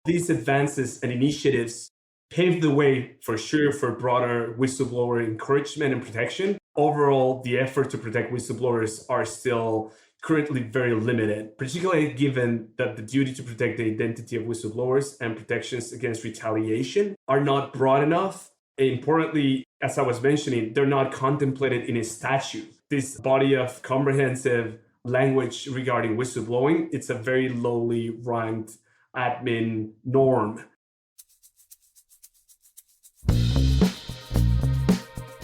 These advances and initiatives paved the way for sure for broader whistleblower encouragement and protection. Overall, the effort to protect whistleblowers are still currently very limited, particularly given that the duty to protect the identity of whistleblowers and protections against retaliation are not broad enough. Importantly, as I was mentioning, they're not contemplated in a statute. This body of comprehensive language regarding whistleblowing, it's a very lowly ranked admin norm.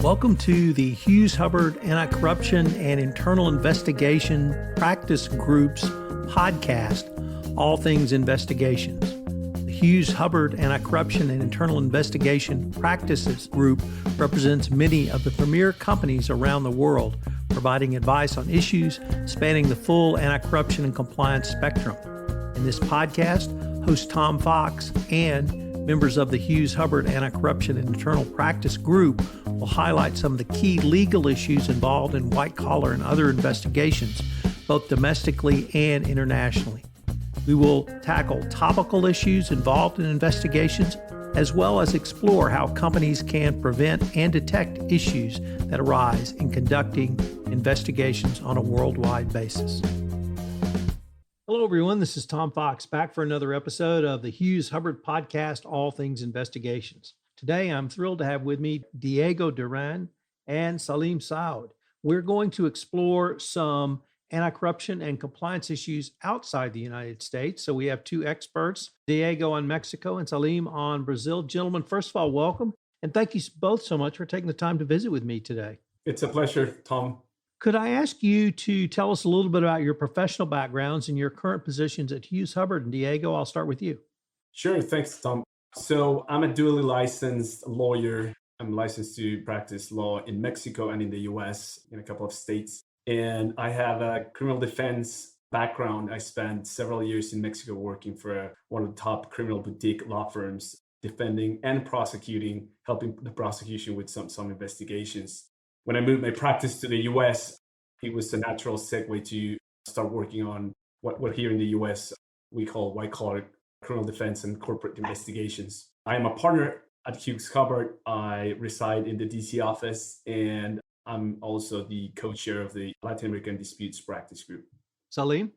Welcome to the Hughes Hubbard Anti-Corruption and Internal Investigation Practice Group's podcast, All Things Investigations. The Hughes Hubbard Anti-Corruption and Internal Investigation Practices Group represents many of the premier companies around the world, providing advice on issues spanning the full anti-corruption and compliance spectrum. In this podcast, host Tom Fox and members of the Hughes Hubbard Anti-Corruption and Internal Practice Group will highlight some of the key legal issues involved in white-collar and other investigations, both domestically and internationally. We will tackle topical issues involved in investigations, as well as explore how companies can prevent and detect issues that arise in conducting investigations on a worldwide basis. Hello, everyone. This is Tom Fox, back for another episode of the Hughes Hubbard podcast, All Things Investigations. Today, I'm thrilled to have with me Duran and Salim Saud. We're going to explore some anti-corruption and compliance issues outside the United States. So we have two experts, Diego on Mexico and Salim on Brazil. Gentlemen, first of all, welcome. And thank you both so much for taking the time to visit with me today. It's a pleasure, Tom. Could I ask you to tell us a little bit about your professional backgrounds and your current positions at Hughes Hubbard? And Diego, I'll start with you. Sure. Thanks, Tom. So I'm a dually licensed lawyer. I'm licensed to practice law in Mexico and in the US, in a couple of states. And I have a criminal defense background. I spent several years in Mexico working for one of the top criminal boutique law firms, defending and prosecuting, helping the prosecution with some investigations. When I moved my practice to the US, it was a natural segue to start working on what here in the US we call white-collar criminal defense and corporate investigations. I am a partner at Hughes Hubbard. I reside in the DC office, and I'm also the co-chair of the Latin American Disputes Practice Group. Salim?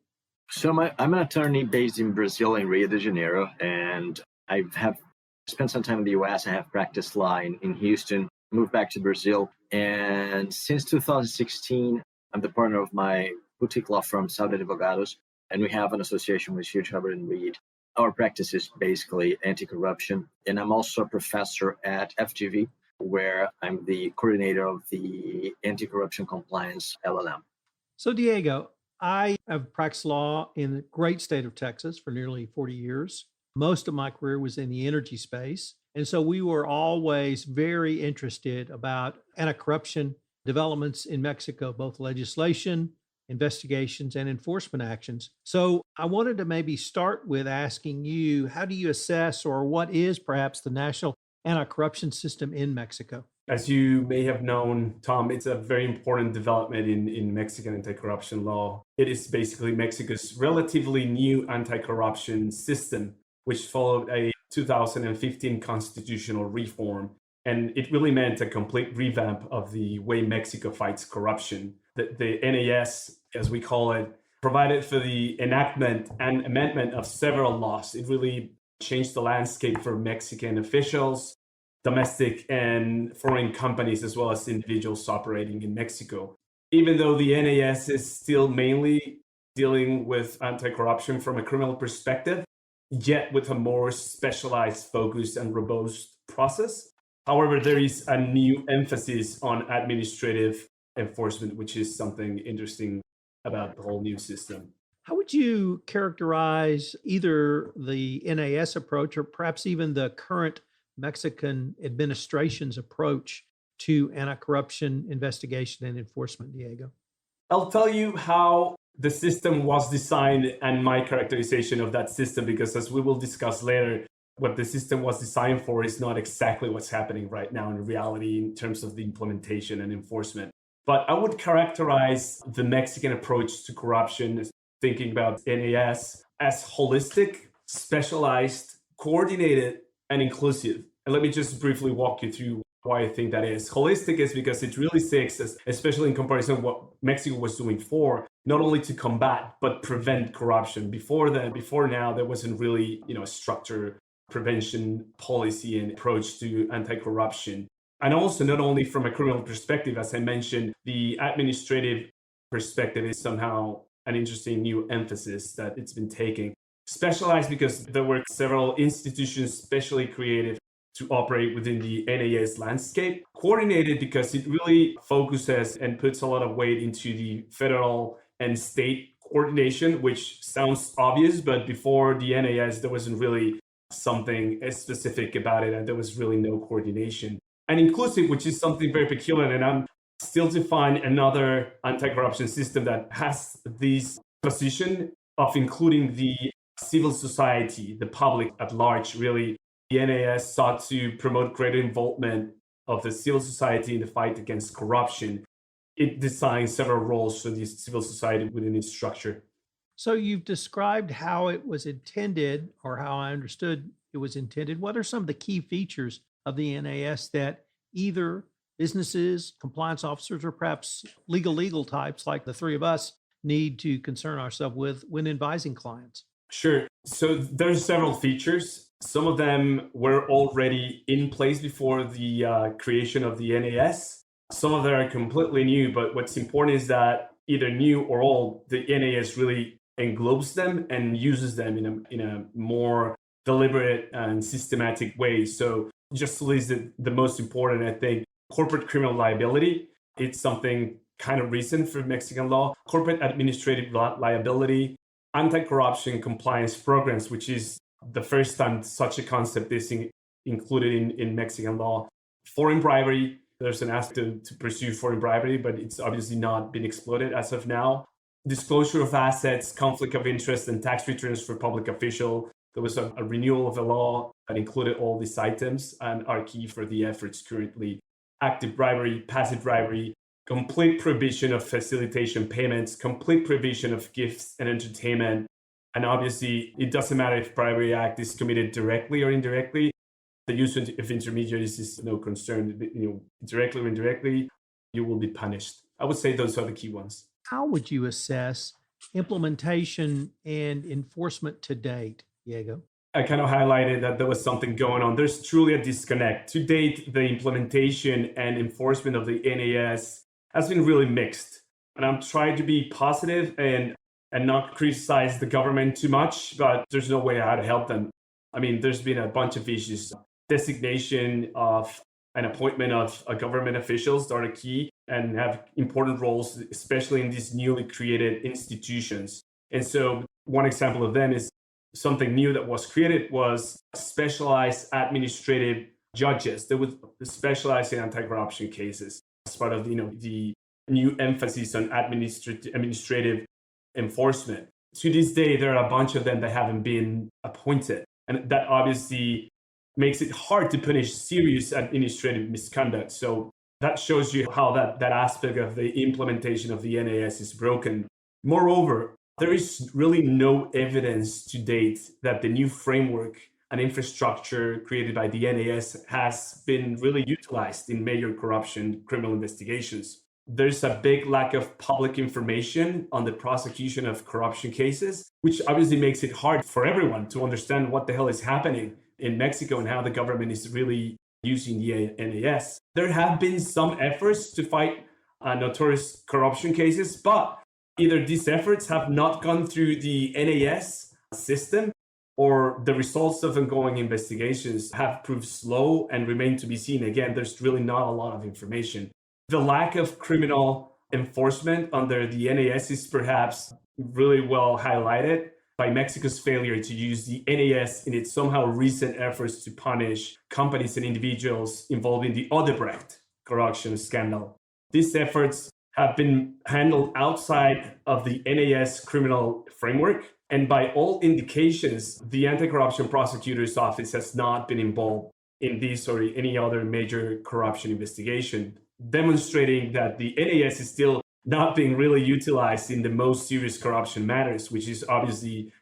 So I'm an attorney based in Brazil, in Rio de Janeiro, and I have spent some time in the US. I have practiced law in Houston, moved back to Brazil, and since 2016, I'm the partner of my boutique law firm, Saud Advogados, and we have an association with Hughes Hubbard and Reed. Our practice is basically anti-corruption, and I'm also a professor at FGV, where I'm the coordinator of the Anti-Corruption Compliance LLM. So, Diego, I have practiced law in the great state of Texas for nearly 40 years. Most of my career was in the energy space. And so we were always very interested about anti-corruption developments in Mexico, both legislation, investigations, and enforcement actions. So I wanted to maybe start with asking you, how do you assess, or what is perhaps the national anti-corruption system in Mexico? As you may have known, Tom, it's a very important development in Mexican anti-corruption law. It is basically Mexico's relatively new anti-corruption system, which followed a 2015 constitutional reform. And it really meant a complete revamp of the way Mexico fights corruption. The NAS, as we call it, provided for the enactment and amendment of several laws. It really changed the landscape for Mexican officials, domestic and foreign companies, as well as individuals operating in Mexico. Even though the NAS is still mainly dealing with anti-corruption from a criminal perspective, yet with a more specialized, focused, and robust process. However, there is a new emphasis on administrative enforcement, which is something interesting about the whole new system. How would you characterize either the NAS approach or perhaps even the current Mexican administration's approach to anti-corruption investigation and enforcement, Diego? I'll tell you how the system was designed and my characterization of that system, because as we will discuss later, what the system was designed for is not exactly what's happening right now in reality in terms of the implementation and enforcement. But I would characterize the Mexican approach to corruption, thinking about NAS, as holistic, specialized, coordinated and inclusive. And let me just briefly walk you through why I think that is. Holistic is because it really seeks, especially in comparison to what Mexico was doing for, not only to combat, but prevent corruption. Before now, there wasn't really, a structure, prevention policy and approach to anti-corruption. And also not only from a criminal perspective, as I mentioned, the administrative perspective is somehow an interesting new emphasis that it's been taking. Specialized because there were several institutions specially created to operate within the NAS landscape. Coordinated because it really focuses and puts a lot of weight into the federal and state coordination, which sounds obvious, but before the NAS, there wasn't really something specific about it, and there was really no coordination. And inclusive, which is something very peculiar, and I'm still to find another anti-corruption system that has this position of including the civil society, the public at large. Really, the NAS sought to promote greater involvement of the civil society in the fight against corruption. It designed several roles for the civil society within its structure. So you've described how it was intended, or how I understood it was intended. What are some of the key features of the NAS that either businesses, compliance officers, or perhaps legal types like the three of us need to concern ourselves with when advising clients? Sure. So there's several features. Some of them were already in place before the creation of the NAS. Some of them are completely new, but what's important is that either new or old, the NAS really englobes them and uses them in a more deliberate and systematic way. So just to list the most important, I think, corporate criminal liability. It's something kind of recent for Mexican law. Corporate administrative liability, anti-corruption compliance programs, which is the first time such a concept is included in Mexican law. Foreign bribery, there's an aspect to pursue foreign bribery, but it's obviously not been exploited as of now. Disclosure of assets, conflict of interest, and tax returns for public official. There was a renewal of a law that included all these items and are key for the efforts currently. Active bribery, passive bribery, complete prohibition of facilitation payments, complete prohibition of gifts and entertainment. And obviously, it doesn't matter if bribery act is committed directly or indirectly. The use of intermediaries is no concern. Directly or indirectly, you will be punished. I would say those are the key ones. How would you assess implementation and enforcement to date, Diego? I kind of highlighted that there was something going on. There's truly a disconnect. To date, the implementation and enforcement of the NAS has been really mixed. And I'm trying to be positive and not criticize the government too much, but there's no way how to help them. I mean, there's been a bunch of issues. Designation of an appointment of government officials that are key and have important roles, especially in these newly created institutions. And so one example of them is something new that was created was specialized administrative judges that would specialize in anti-corruption cases as part of the new emphasis on administrative enforcement. To this day, there are a bunch of them that haven't been appointed. And that obviously makes it hard to punish serious administrative misconduct. So that shows you how that aspect of the implementation of the NAS is broken. Moreover, there is really no evidence to date that the new framework and infrastructure created by the NAS has been really utilized in major corruption criminal investigations. There's a big lack of public information on the prosecution of corruption cases, which obviously makes it hard for everyone to understand what the hell is happening in Mexico and how the government is really using the NAS. There have been some efforts to fight notorious corruption cases, but either these efforts have not gone through the NAS system or the results of ongoing investigations have proved slow and remain to be seen. Again, there's really not a lot of information. The lack of criminal enforcement under the NAS is perhaps really well highlighted by Mexico's failure to use the NAS in its somehow recent efforts to punish companies and individuals involved in the Odebrecht corruption scandal. These efforts have been handled outside of the NAS criminal framework. And by all indications, the Anti-Corruption Prosecutor's Office has not been involved in this or any other major corruption investigation, demonstrating that the NAS is still not being really utilized in the most serious corruption matters, which is obviously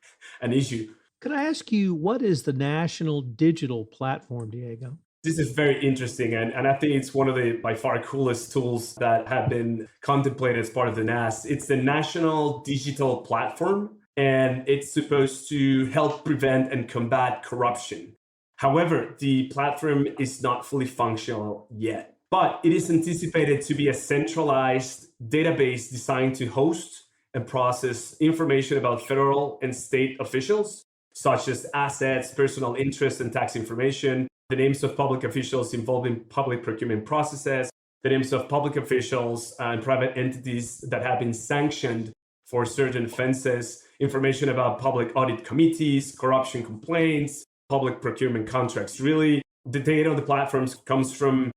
an issue. Could I ask you, what is the National Digital Platform, Diego? This is very interesting, and I think it's one of the by far coolest tools that have been contemplated as part of the NAS. It's the National Digital Platform, and it's supposed to help prevent and combat corruption. However, the platform is not fully functional yet, but it is anticipated to be a centralized database designed to host and process information about federal and state officials, such as assets, personal interest, and tax information, the names of public officials involved in public procurement processes, the names of public officials and private entities that have been sanctioned for certain offenses, information about public audit committees, corruption complaints, public procurement contracts. Really, the data on the platforms comes from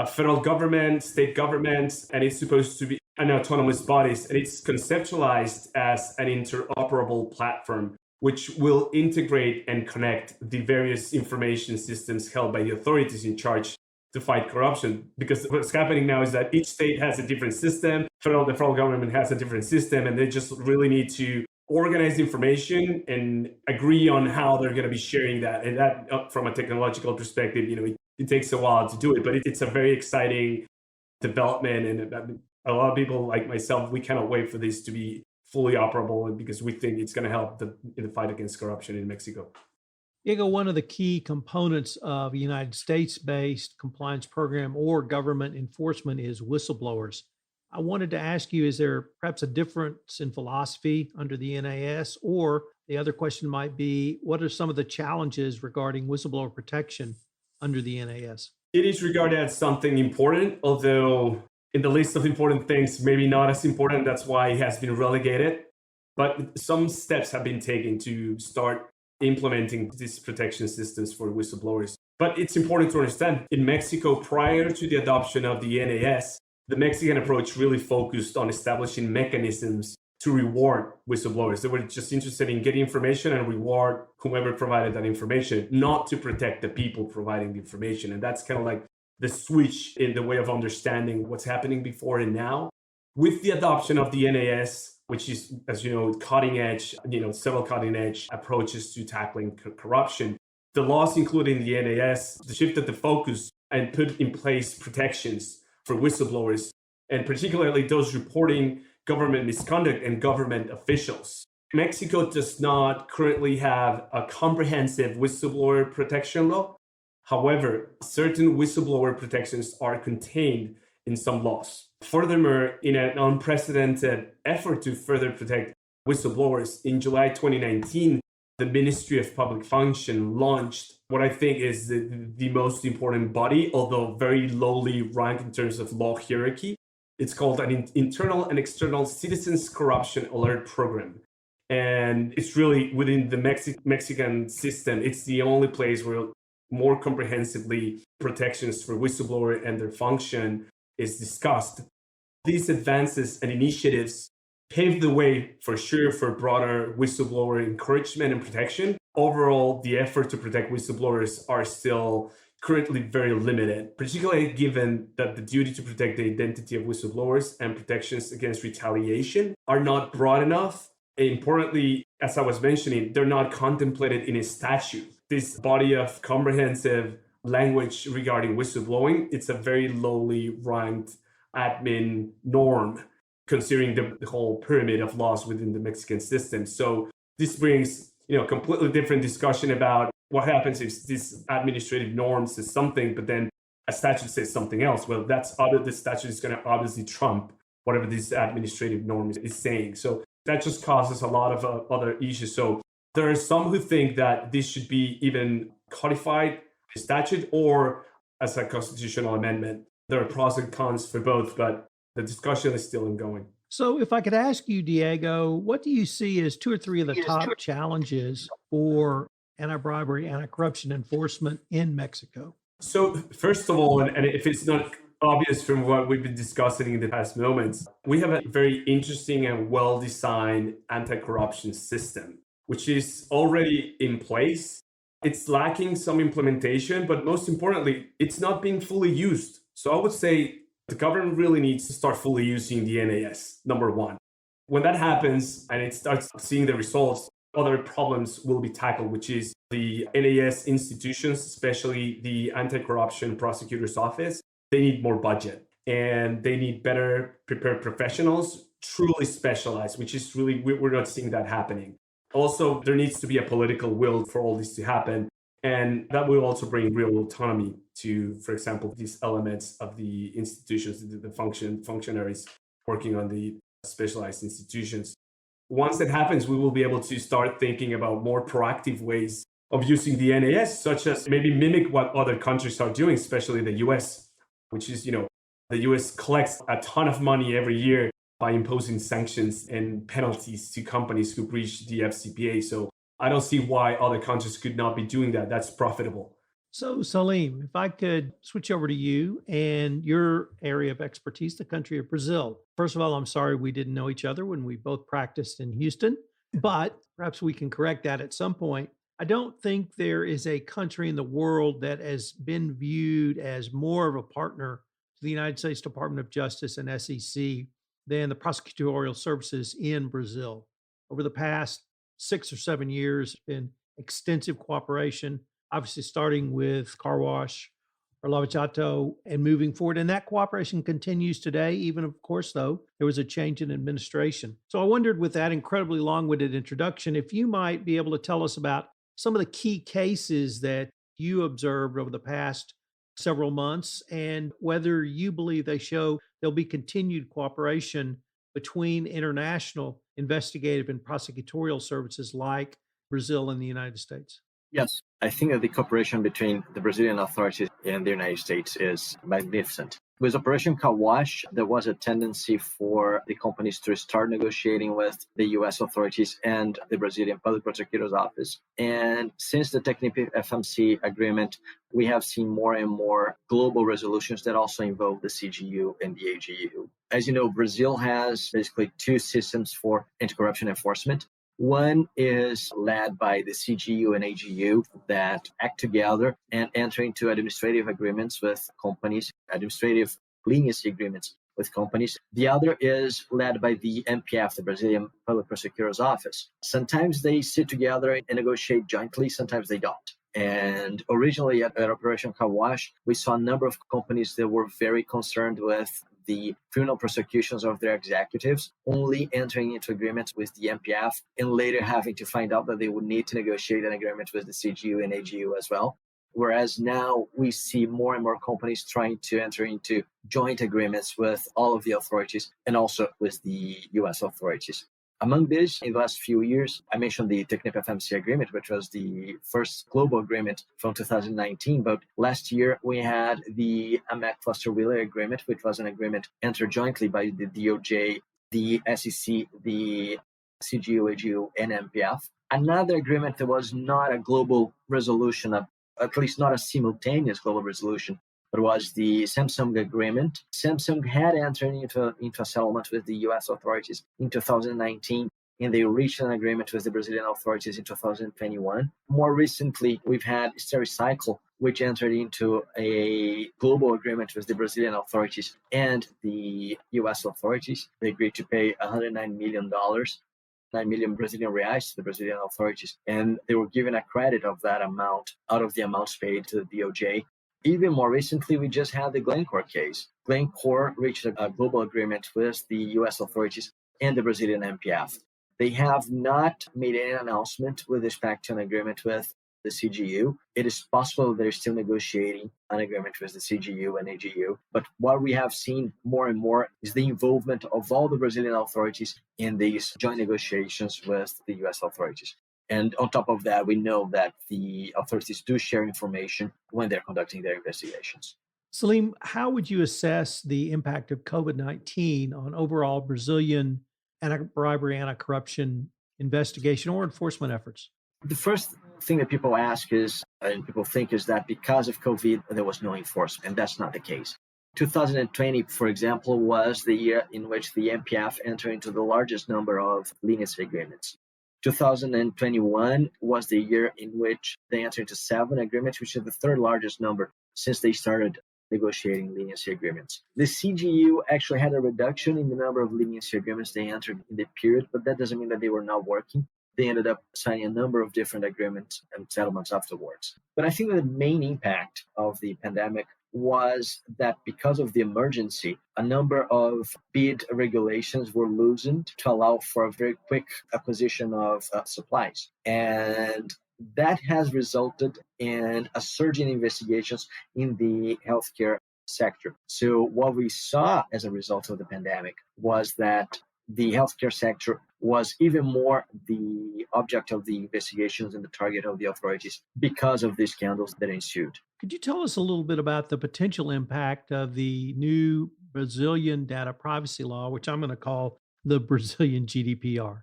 federal government, state governments, and it's supposed to be an autonomous bodies, and it's conceptualized as an interoperable platform which will integrate and connect the various information systems held by the authorities in charge to fight corruption. Because what's happening now is that each state has a different system, the federal government has a different system, and they just really need to organize information and agree on how they're going to be sharing that. And that, from a technological perspective, it takes a while to do it, but it's a very exciting development. And a lot of people like myself, we cannot wait for this to be fully operable, because we think it's going to help in the fight against corruption in Mexico. Diego, one of the key components of a United States-based compliance program or government enforcement is whistleblowers. I wanted to ask you, is there perhaps a difference in philosophy under the NAS? Or the other question might be, what are some of the challenges regarding whistleblower protection under the NAS? It is regarded as something important, although in the list of important things, maybe not as important. That's why it has been relegated. But some steps have been taken to start implementing these protection systems for whistleblowers. But it's important to understand, in Mexico, prior to the adoption of the NAS, the Mexican approach really focused on establishing mechanisms to reward whistleblowers. They were just interested in getting information and reward whomever provided that information, not to protect the people providing the information. And that's kind of like the switch in the way of understanding what's happening before and now. With the adoption of the NAS, which is, as you know, cutting edge, several cutting edge approaches to tackling corruption, the laws, including the NAS, shifted the focus and put in place protections for whistleblowers, and particularly those reporting government misconduct and government officials. Mexico does not currently have a comprehensive whistleblower protection law. However, certain whistleblower protections are contained in some laws. Furthermore, in an unprecedented effort to further protect whistleblowers, in July 2019, the Ministry of Public Function launched what I think is the most important body, although very lowly ranked in terms of law hierarchy. It's called an Internal and External Citizens Corruption Alert Program. And it's really within the Mexican system, it's the only place where more comprehensively protections for whistleblower and their function is discussed. These advances and initiatives paved the way for sure for broader whistleblower encouragement and protection. Overall, the effort to protect whistleblowers are still currently very limited, particularly given that the duty to protect the identity of whistleblowers and protections against retaliation are not broad enough. Importantly, as I was mentioning, they're not contemplated in a statute. This body of comprehensive language regarding whistleblowing, it's a very lowly ranked admin norm, considering the whole pyramid of laws within the Mexican system. So this brings, completely different discussion about what happens if this administrative norm says something, but then a statute says something else. Well, the statute is going to obviously trump whatever this administrative norm is saying. So that just causes a lot of other issues. So there are some who think that this should be even codified in statute or as a constitutional amendment. There are pros and cons for both, but the discussion is still ongoing. So if I could ask you, Diego, what do you see as two or three of the top challenges for anti-bribery, anti-corruption enforcement in Mexico? So first of all, and if it's not obvious from what we've been discussing in the past moments, we have a very interesting and well-designed anti-corruption system, which is already in place. It's lacking some implementation, but most importantly, it's not being fully used. So I would say the government really needs to start fully using the NAS, number one. When that happens and it starts seeing the results, other problems will be tackled, which is the NAS institutions, especially the Anti-Corruption Prosecutor's Office. They need more budget and they need better prepared professionals, truly specialized, which is really, we're not seeing that happening. Also, there needs to be a political will for all this to happen. And that will also bring real autonomy to, for example, these elements of the institutions, the functionaries working on the specialized institutions. Once that happens, we will be able to start thinking about more proactive ways of using the NAS, such as maybe mimic what other countries are doing, especially the US, which is, the US collects a ton of money every year by imposing sanctions and penalties to companies who breach the FCPA. So I don't see why other countries could not be doing that. That's profitable. So, Salim, if I could switch over to you and your area of expertise, the country of Brazil. First of all, I'm sorry we didn't know each other when we both practiced in Houston, but perhaps we can correct that at some point. I don't think there is a country in the world that has been viewed as more of a partner to the United States Department of Justice and SEC than the prosecutorial services in Brazil. Over the past 6 or 7 years, been extensive cooperation, obviously starting with Car Wash or Lava Jato and moving forward. And that cooperation continues today, even, of course, though there was a change in administration. So I wondered, with that incredibly long-winded introduction, if you might be able to tell us about some of the key cases that you observed over the past several months and whether you believe they show there'll be continued cooperation between international investigative and prosecutorial services like Brazil and the United States. Yes, I think that the cooperation between the Brazilian authorities and the United States is magnificent. With Operation Car Wash, there was a tendency for the companies to start negotiating with the U.S. authorities and the Brazilian Public Prosecutor's Office. And since the FMC agreement, we have seen more and more global resolutions that also involve the CGU and the AGU. As you know, Brazil has basically two systems for anti-corruption enforcement. One is led by the CGU and AGU that act together and enter into administrative agreements with companies, administrative leniency agreements with companies. The other is led by the MPF, the Brazilian Public Prosecutor's Office. Sometimes they sit together and negotiate jointly, sometimes they don't. And originally at Operation Car Wash, we saw a number of companies that were very concerned with the criminal prosecutions of their executives, only entering into agreements with the MPF and later having to find out that they would need to negotiate an agreement with the CGU and AGU as well. Whereas now we see more and more companies trying to enter into joint agreements with all of the authorities and also with the US authorities. Among these, in the last few years, I mentioned the TCNIP-FMC agreement, which was the first global agreement from 2019. But last year, we had the AMEC Foster-Wheeler agreement, which was an agreement entered jointly by the DOJ, the SEC, the CGU, AGU, and MPF. Another agreement that was not a global resolution, at least not a simultaneous global resolution, but was the Samsung agreement. Samsung had entered into a settlement with the US authorities in 2019, and they reached an agreement with the Brazilian authorities in 2021. More recently, we've had Stericycle, which entered into a global agreement with the Brazilian authorities and the US authorities. They agreed to pay $109 million. 9 million Brazilian reais to the Brazilian authorities, and they were given a credit of that amount out of the amounts paid to the DOJ. Even more recently, we just had the Glencore case. Glencore reached a global agreement with the US authorities and the Brazilian MPF. They have not made any announcement with respect to an agreement with the CGU. It is possible they're still negotiating an agreement with the CGU and AGU. But what we have seen more and more is the involvement of all the Brazilian authorities in these joint negotiations with the US authorities. And on top of that, we know that the authorities do share information when they're conducting their investigations. Salim, how would you assess the impact of COVID-19 on overall Brazilian anti-bribery, anti-corruption investigation or enforcement efforts? The first thing that people ask is, and people think, is that because of COVID, there was no enforcement, and that's not the case. 2020, for example, was the year in which the MPF entered into the largest number of leniency agreements. 2021 was the year in which they entered into 7 agreements, which is the third largest number since they started negotiating leniency agreements. The CGU actually had a reduction in the number of leniency agreements they entered in the period, but that doesn't mean that they were not working. they ended up signing a number of different agreements and settlements afterwards. But I think that the main impact of the pandemic was that because of the emergency, a number of bid regulations were loosened to allow for a very quick acquisition of supplies. And that has resulted in a surge in investigations in the healthcare sector. So what we saw as a result of the pandemic was that the healthcare sector was even more the object of the investigations and the target of the authorities because of the scandals that ensued. Could you tell us a little bit about the potential impact of the new Brazilian data privacy law, which I'm going to call the Brazilian GDPR?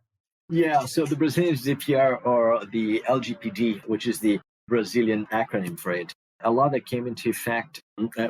Yeah, so the Brazilian GDPR, or the LGPD, which is the Brazilian acronym for it, a law that came into effect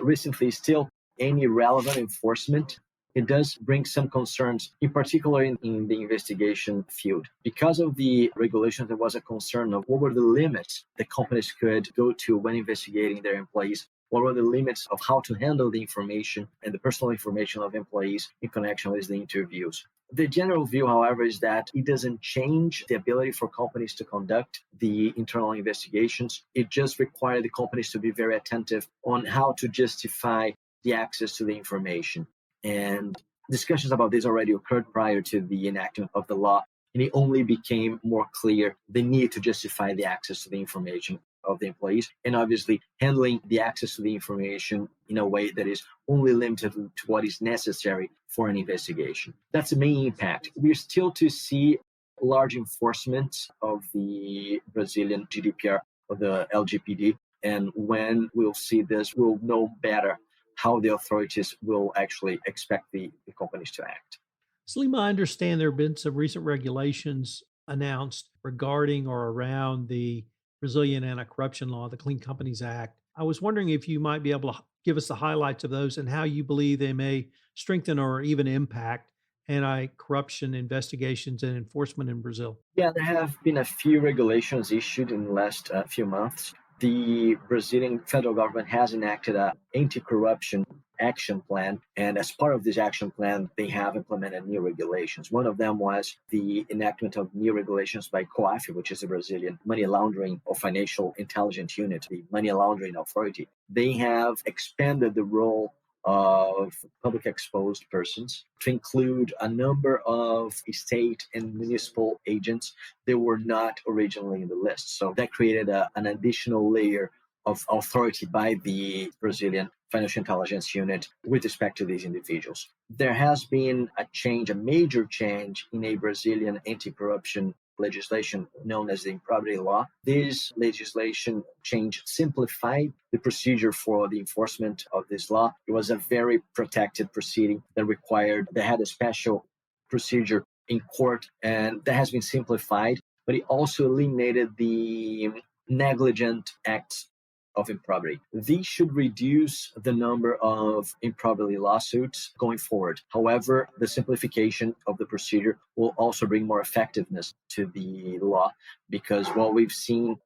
recently, still any relevant enforcement. It does bring some concerns, in particular in the investigation field. Because of the regulations, there was a concern of what were the limits that companies could go to when investigating their employees. What were the limits of how to handle the information and the personal information of employees in connection with the interviews. The general view, however, is that it doesn't change the ability for companies to conduct the internal investigations. It just requires the companies to be very attentive on how to justify the access to the information. And discussions about this already occurred prior to the enactment of the law, and it only became more clear the need to justify the access to the information of the employees, and obviously handling the access to the information in a way that is only limited to what is necessary for an investigation. That's the main impact. We're still to see large enforcement of the Brazilian GDPR, or the LGPD, and when we'll see this, we'll know better how the authorities will actually expect the companies to act. Salim, I understand there have been some recent regulations announced regarding or around the Brazilian anti-corruption law, the Clean Companies Act. I was wondering if you might be able to give us the highlights of those and how you believe they may strengthen or even impact anti-corruption investigations and enforcement in Brazil. Yeah, there have been a few regulations issued in the last few months. The Brazilian federal government has enacted an anti-corruption action plan, and as part of this action plan, they have implemented new regulations. One of them was the enactment of new regulations by COAF, which is the Brazilian Money Laundering or Financial Intelligence Unit, the Money Laundering Authority. They have expanded the role of public exposed persons to include a number of state and municipal agents that were not originally in the list. So that created an additional layer of authority by the Brazilian Financial Intelligence Unit with respect to these individuals. There has been a major change in a Brazilian anti-corruption legislation known as the Anti-Bribery law. This legislation change simplified the procedure for the enforcement of this law. It was a very protected proceeding that had a special procedure in court, and that has been simplified, but it also eliminated the negligent acts of improbity. These should reduce the number of improbity lawsuits going forward. However, the simplification of the procedure will also bring more effectiveness to the law, because what we've seen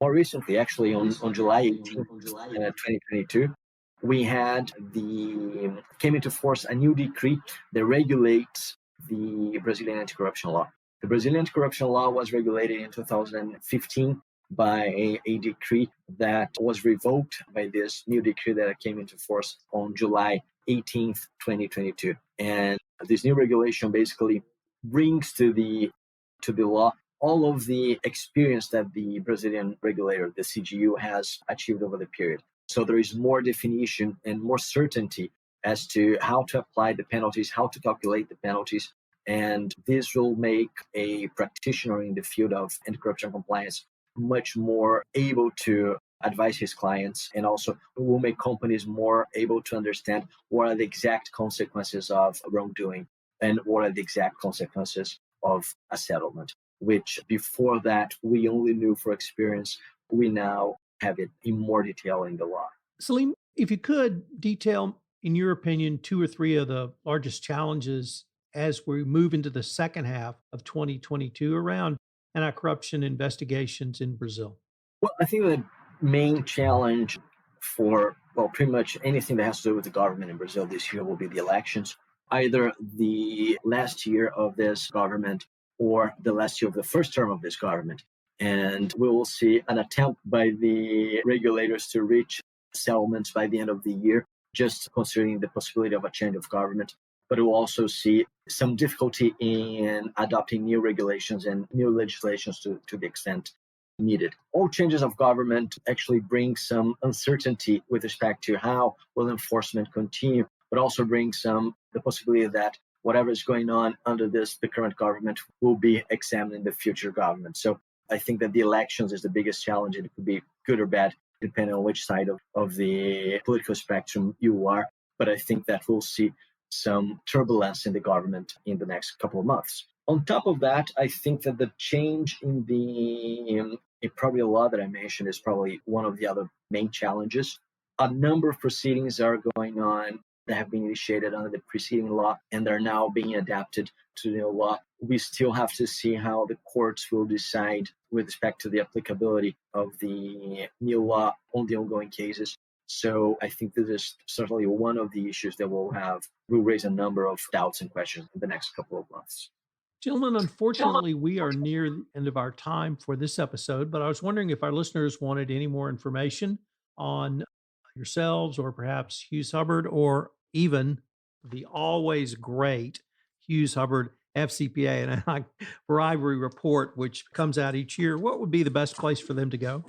more recently, actually on July 18th, 2022, we came into force a new decree that regulates the Brazilian anti-corruption law. The Brazilian anti-corruption law was regulated in 2015 by a decree that was revoked by this new decree that came into force on July 18th, 2022. And this new regulation basically brings to the law all of the experience that the Brazilian regulator, the CGU, has achieved over the period. So there is more definition and more certainty as to how to apply the penalties, how to calculate the penalties. And this will make a practitioner in the field of anti-corruption compliance much more able to advise his clients, and also will make companies more able to understand what are the exact consequences of wrongdoing and what are the exact consequences of a settlement, which before that we only knew for experience. We now have it in more detail in the law. Salim, if you could detail, in your opinion, 2 or 3 of the largest challenges as we move into the second half of 2022 around anti-corruption investigations in Brazil? Well, I think the main challenge for, pretty much anything that has to do with the government in Brazil this year will be the elections. Either the last year of this government or the last year of the first term of this government. And we will see an attempt by the regulators to reach settlements by the end of the year, just considering the possibility of a change of government. But we'll also see some difficulty in adopting new regulations and new legislations to the extent needed. All changes of government actually bring some uncertainty with respect to how will enforcement continue, but also bring the possibility that whatever is going on under the current government will be examined in the future government. So I think that the elections is the biggest challenge. It could be good or bad, depending on which side of the political spectrum you are. But I think that we'll see some turbulence in the government in the next couple of months. On top of that, I think that the change in the probably law that I mentioned is probably one of the other main challenges. A number of proceedings are going on that have been initiated under the preceding law and are now being adapted to the new law. We still have to see how the courts will decide with respect to the applicability of the new law on the ongoing cases. So I think this is certainly one of the issues that will raise a number of doubts and questions in the next couple of months. Gentlemen, unfortunately, we are near the end of our time for this episode, but I was wondering if our listeners wanted any more information on yourselves or perhaps Hughes Hubbard or even the always great Hughes Hubbard FCPA and Anti-Bribery report, which comes out each year. What would be the best place for them to go?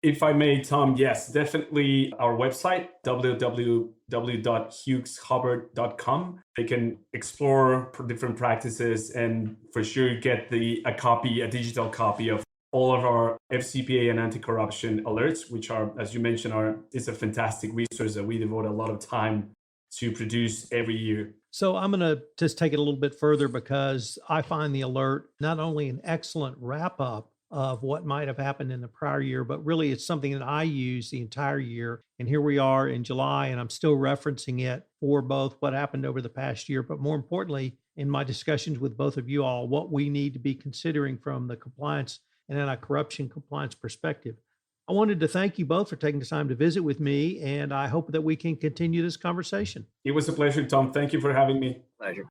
If I may, Tom, yes, definitely our website, www.hugheshubbard.com. They can explore different practices and for sure get a digital copy of all of our FCPA and anti-corruption alerts, which are, as you mentioned, is a fantastic resource that we devote a lot of time to produce every year. So I'm going to just take it a little bit further because I find the alert not only an excellent wrap up of what might have happened in the prior year, but really it's something that I use the entire year. And here we are in July, and I'm still referencing it for both what happened over the past year, but more importantly, in my discussions with both of you all, what we need to be considering from the compliance and anti-corruption compliance perspective. I wanted to thank you both for taking the time to visit with me, and I hope that we can continue this conversation. It was a pleasure, Tom. Thank you for having me. Pleasure.